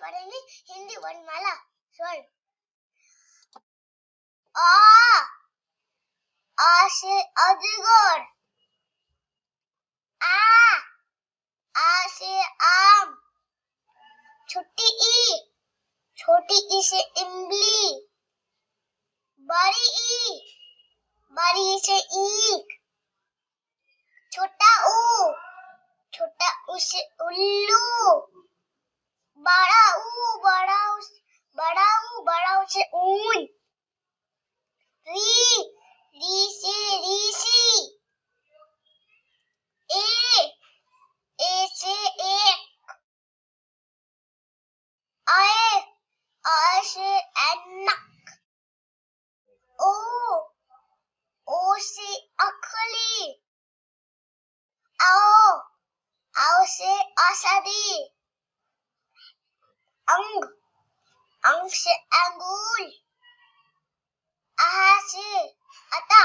पढ़ेंगे हिंदी वर्णमाला स्वर। आ से अजगर, आ से आम, छोटी ई से इमली, बड़ी ई से ईख, छोटा ऊ से उल्लू, बड़ा ऊ से ऊन, री से ऋषि, ए से एक, आ से ऐनक, ओ से अखली, आओ से औषधि, अंग से अंगूर, आ से अता,